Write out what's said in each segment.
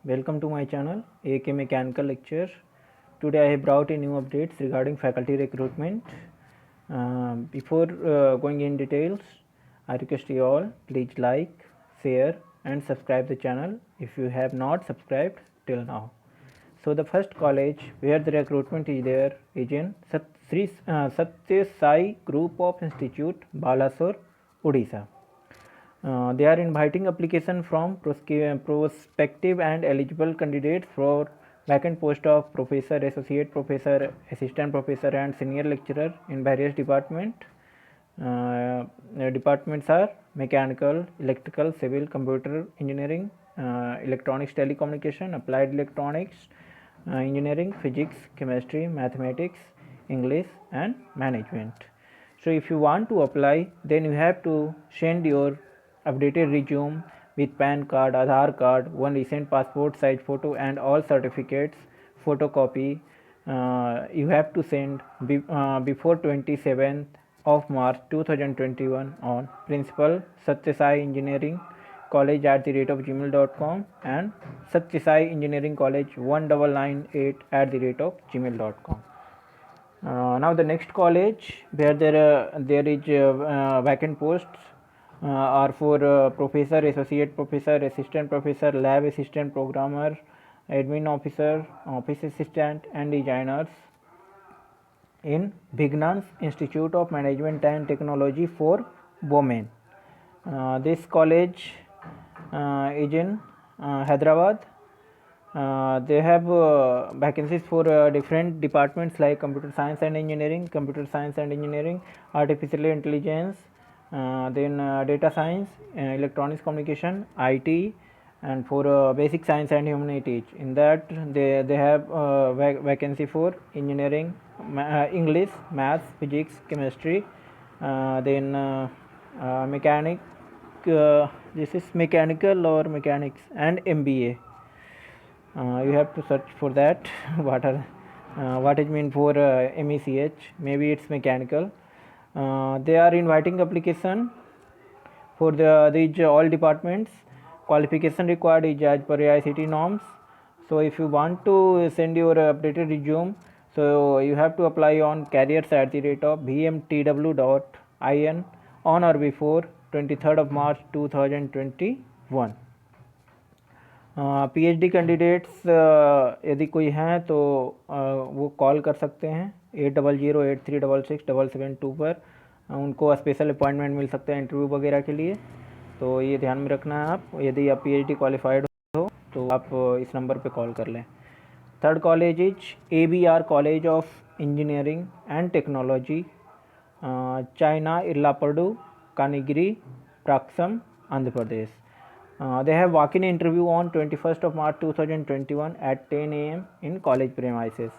welcome to my channel AK Mechanical Lecture. Today I have brought a new updates regarding faculty recruitment. Before going in details, I request you all please like, share and subscribe the channel if you have not subscribed till now. So the first college where the recruitment is there is in Satya Sai Group of Institute, Balasore, Odisha. They are inviting application from prospective and eligible candidates for vacant post of professor, associate professor, assistant professor and senior lecturer in various departments. Departments are mechanical, electrical, civil, computer engineering, electronics, telecommunication, applied electronics, engineering, physics, chemistry, mathematics, English and management. So if you want to apply, then you have to send your updated resume with PAN card, Aadhaar card, one recent passport size photo and all certificates photocopy. You have to send before 27th of March 2021 on principal Satya Sai Engineering College @gmail.com and Satya Sai Engineering College 1998 @gmail.com. Now the next college where there is vacant posts are for professor, associate professor, assistant professor, lab assistant, programmer, admin officer, office assistant and designers in Vignans Institute of Management and Technology for Women. This college is in Hyderabad. They have vacancies for different departments like computer science and engineering, artificial intelligence, then data science, electronics communication, IT, and for basic science and humanities. In that they have vacancy for engineering, English, maths, physics, chemistry, then mechanic. This is mechanical or mechanics and MBA. You have to search for that. What it mean for MECH? Maybe it's mechanical. They are inviting application for these all departments. Qualification required is as per AICTE norms. So if you want to send your updated resume, so you have to apply on careers@vmtw.in on or before 23rd of March 2021. PhD candidates यदि कोई हैं तो वो call कर सकते हैं 8008366772 पर. उनको स्पेशल अपॉइंटमेंट मिल सकता है इंटरव्यू वगैरह के लिए. तो ये ध्यान में रखना है आप. यदि आप PhD क्वालिफाइड हो तो आप इस नंबर पे कॉल कर लें. Third college is ABR college of engineering and technology, Chinna, Irlapadu, Kanigiri, Prakasam, Andhra Pradesh. They have walk-in interview on 21st of March 2021 at 10 a.m. in college premises.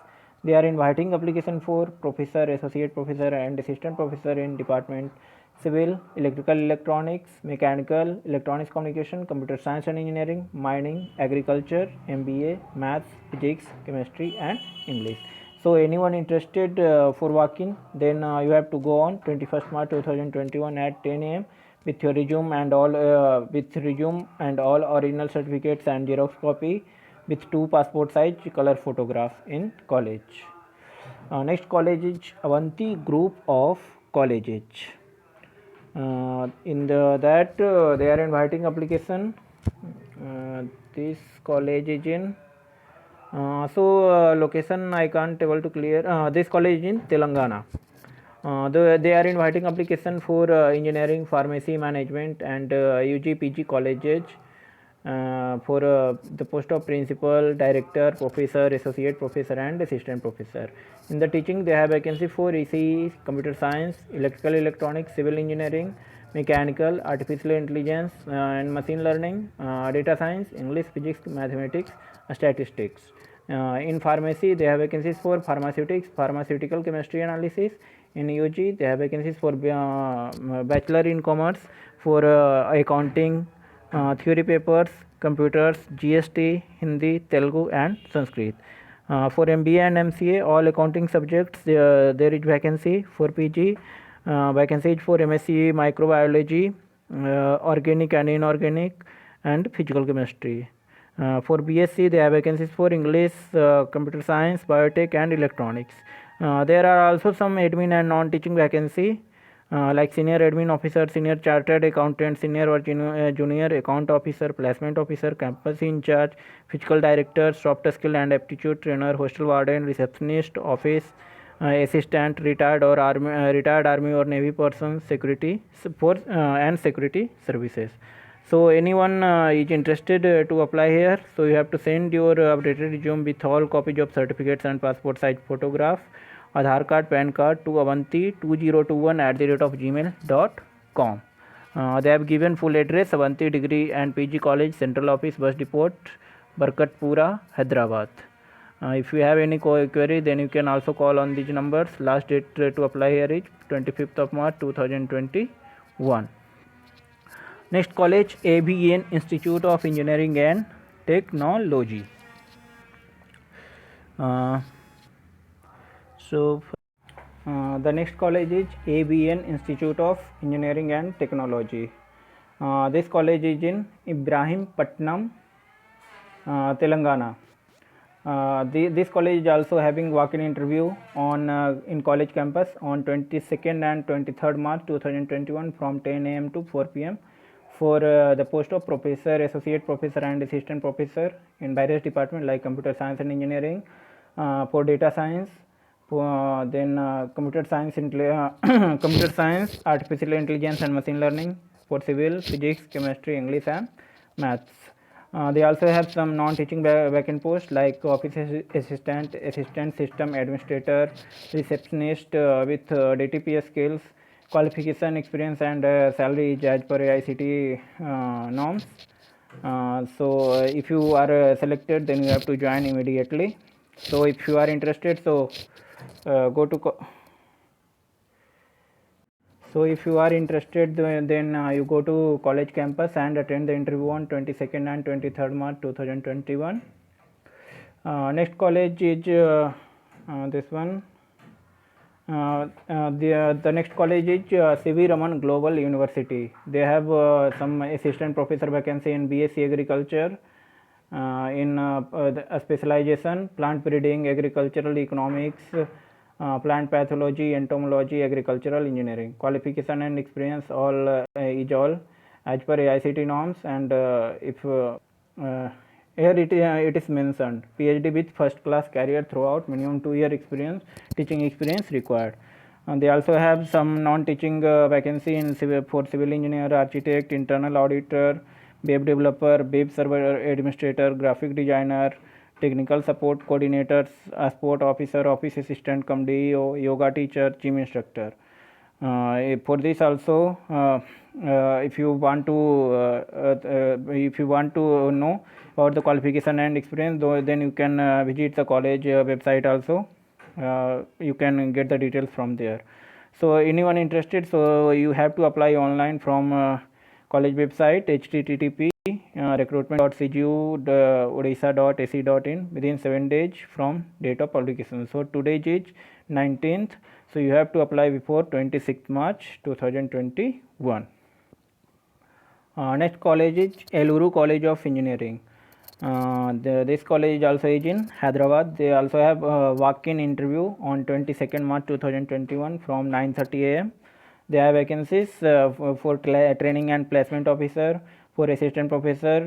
They are inviting application for professor, associate professor and assistant professor in department civil, electrical, electronics, mechanical, electronics communication, computer science and engineering, mining, agriculture, MBA, maths, physics, chemistry and English. So anyone interested for walk-in, then you have to go on 21st March 2021 at 10 a.m. with your resume and all original certificates and xerox copy with 2 passport size color photograph in college. Next college is Avanti Group of Colleges. They are inviting application. This college is in location I can't able to clear. This college is in Telangana. They are inviting application for engineering, pharmacy, management and UG PG colleges for the post of principal, director, professor, associate professor and assistant professor. In the teaching they have vacancy for ECE, computer science, electrical, electronics, civil engineering, mechanical, artificial intelligence and machine learning, data science, English, physics, mathematics, statistics. In pharmacy they have vacancies for pharmaceutics, pharmaceutical chemistry analysis. In UG they have vacancies for bachelor in commerce, for accounting, theory papers, computers, GST, Hindi, Telugu and Sanskrit. For MBA and MCA all accounting subjects there is vacancy. For PG vacancies for MSc microbiology, organic and inorganic and physical chemistry. For BSc, they have vacancies for English, computer science, biotech, and electronics. There are also some admin and non-teaching vacancy, like senior admin officer, senior chartered accountant, senior or junior account officer, placement officer, campus in charge, physical director, soft skill and aptitude trainer, hostel warden, receptionist, office assistant, retired army or navy person, security for and security services. So anyone is interested to apply here, so you have to send your updated resume with all copies of certificates and passport size photograph, Aadhaar card, PAN card to avanti2021@gmail.com. They have given full address: Avanti Degree and PG College, Central Office, Bus Depot, Barkatpura, Hyderabad. If you have any query, then you can also call on these numbers. Last date to apply here is 25th of March 2021. Next college, ABN Institute of Engineering and Technology. The next college is ABN Institute of Engineering and Technology. This college is in Ibrahimpatnam, Telangana. This college is also having walk-in interview on in college campus on 22nd and 23rd March 2021 from 10 a.m. to 4 p.m. for the post of professor, associate professor, and assistant professor in various departments like computer science and engineering, for data science, then computer science, computer science, artificial intelligence and machine learning, for civil, physics, chemistry, English, and maths. They also have some non-teaching vacant posts like office assistant, assistant system administrator, receptionist with DTPS skills, qualification, experience, and salary is as per AICTE norms. So if you are selected, then you have to join immediately. So if you are interested, so go to so if you are interested, then you go to college campus and attend the interview on 22nd and 23rd March 2021. Next college is this one. The next college is C.V. Raman Global University. They have some assistant professor vacancy in BSc Agriculture, in a specialization plant breeding, agricultural economics, plant pathology, entomology, agricultural engineering. Qualification and experience all is all as per AICTE norms, and if here it is mentioned PhD with first class career throughout, minimum 2-year experience, teaching experience required. And they also have some non-teaching vacancy in for civil engineer, architect, internal auditor, web developer, web server administrator, graphic designer, technical support coordinators, sport officer, office assistant, DEO, yoga teacher, gym instructor. For this also, if you want to know about the qualification and experience, then you can visit the college website also. You can get the details from there. So anyone interested, so you have to apply online from college website http recruitment.cgu.odisha.ac.in within 7 days from date of publication. So today is 19th, so you have to apply before 26th March 2021. Next college is Eluru College of Engineering. This college also is in Hyderabad. They also have walk-in interview on 22nd March 2021 from 9:30 a.m. They have vacancies for training and placement officer, for assistant professor.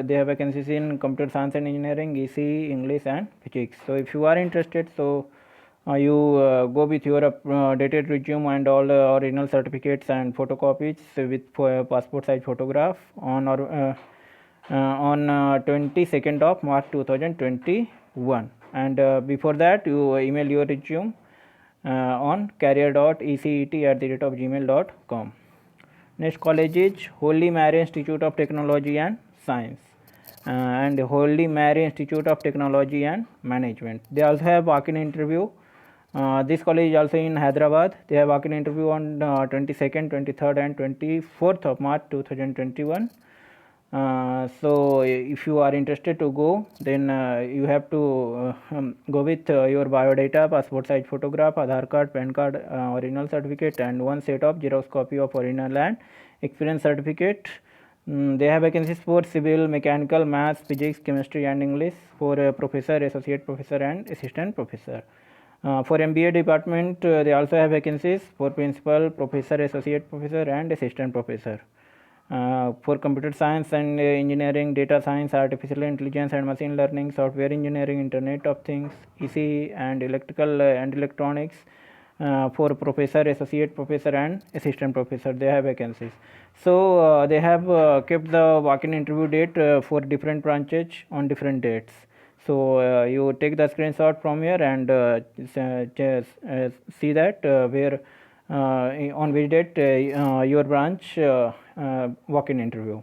They have vacancies in computer science and engineering, EC, English, and physics. So if you are interested, so you go with your dated resume and all original certificates and photocopies with passport size photograph on 22nd of March 2021, and before that you email your resume on career.ecet@gmail.com. Next college is Holy Mary Institute of Technology and Science and Holy Mary Institute of Technology and Management. They also have walk-in interview. This college is also in Hyderabad. They have walk-in interview on 22nd, 23rd, and 24th of March 2021. So if you are interested to go, then you have to go with your biodata, passport size photograph, Aadhaar card, PAN card, original certificate, and one set of Xerox copy of original and experience certificate. They have vacancies for civil, mechanical, maths, physics, chemistry, and English for professor, associate professor, and assistant professor. For MBA department, they also have vacancies for principal, professor, associate professor, and assistant professor. For computer science and engineering, data science, artificial intelligence and machine learning, software engineering, internet of things, EC and electrical and electronics, for professor, associate professor, and assistant professor, they have vacancies. So they have kept the walk-in interview date for different branches on different dates. So you take the screenshot from here and see that where on which date your branch walk-in interview.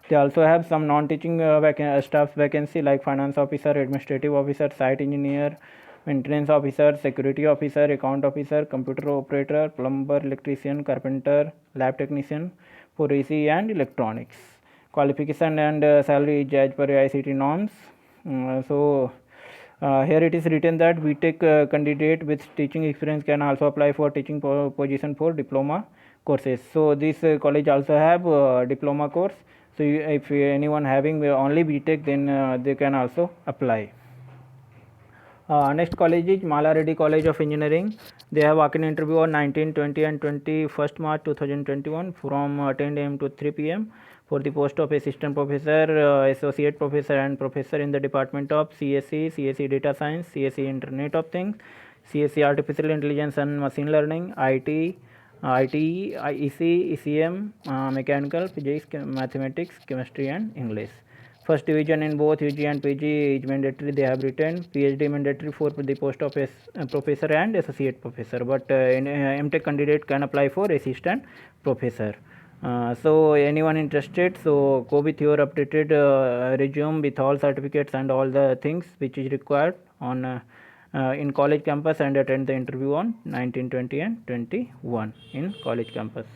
They also have some non-teaching staff vacancy like finance officer, administrative officer, site engineer, maintenance officer, security officer, account officer, computer operator, plumber, electrician, carpenter, lab technician for EC and electronics. Qualification and salary is as per ICT norms. Here it is written that BTech candidate with teaching experience can also apply for teaching position for diploma courses. So this college also have diploma course. So if anyone having only BTech, then they can also apply. Next college is Mala Reddy College of Engineering. They have walk-in interview on 19, 20 and 21st March 2021 from 10 am to 3 pm for the post of assistant professor, associate professor and professor in the department of CSE, CSE Data Science, CSE Internet of Things, CSE Artificial Intelligence and Machine Learning, IT, EC, ECM, Mechanical, Physics, Mathematics, Chemistry and English. First division in both UG and PG is mandatory. They have written PhD mandatory for the post of professor and associate professor, but MTech candidate can apply for assistant professor. So anyone interested, so go with your updated resume with all certificates and all the things which is required on in college campus and attend the interview on 19, 20 and 21 in college campus.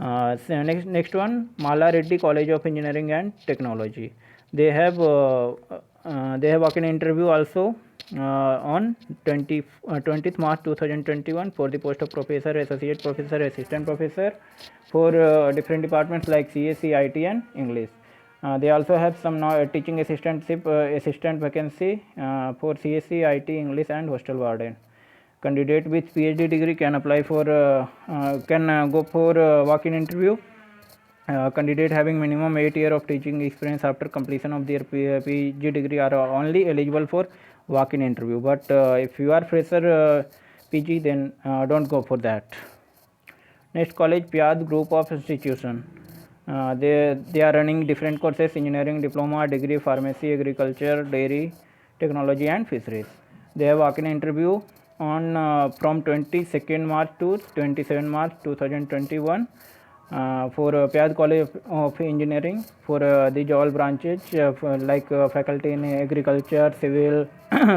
So next one, Mala Reddy College of Engineering and Technology. They have walk-in interview also on 20th March 2021 for the post of professor, associate professor, assistant professor for different departments like CSE, IT and English. They also have some teaching assistantship assistant vacancy for CSE, IT, English and hostel warden. Candidate with PhD degree can apply for go for walk-in interview. Candidate having minimum 8 years of teaching experience after completion of their PG degree are only eligible for walk-in interview. But if you are fresher PG, then don't go for that. Next college, Pyad Group of Institution. They are running different courses: engineering, diploma, degree, pharmacy, agriculture, dairy, technology, and fisheries. They have walk-in interview on from 22nd March to 27 March 2021 for Pyad College of Engineering for these all branches like faculty in agriculture, civil,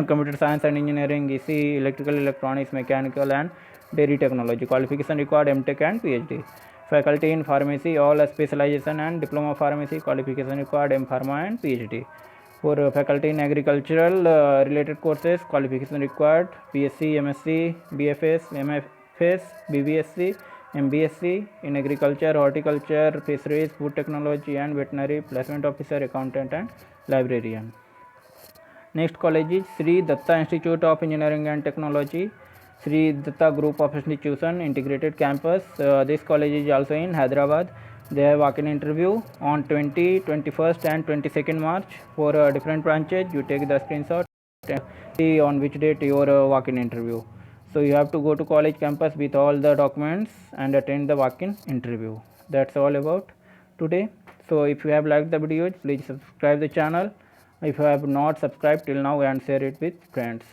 computer science and engineering, EC, electrical, electronics, mechanical and dairy technology. Qualification required MTech and PhD. Faculty in pharmacy, all specialization and diploma pharmacy. Qualification required M Pharma and PhD. For faculty in agricultural related courses, qualification required BSc, MSc, BFS, MFS, BBSc, MBSc in agriculture, horticulture, fisheries, food technology and veterinary, placement officer, accountant and librarian. Next college is Sri Datta Institute of Engineering and Technology, Sri Datta Group of Institution, Integrated Campus. This college is also in Hyderabad. They have walk-in interview on 20, 21st and 22nd March for different branches. You take the screenshot, see on which date your walk-in interview. So you have to go to college campus with all the documents and attend the walk-in interview. That's all about today. So if you have liked the video, please subscribe the channel if you have not subscribed till now and share it with friends.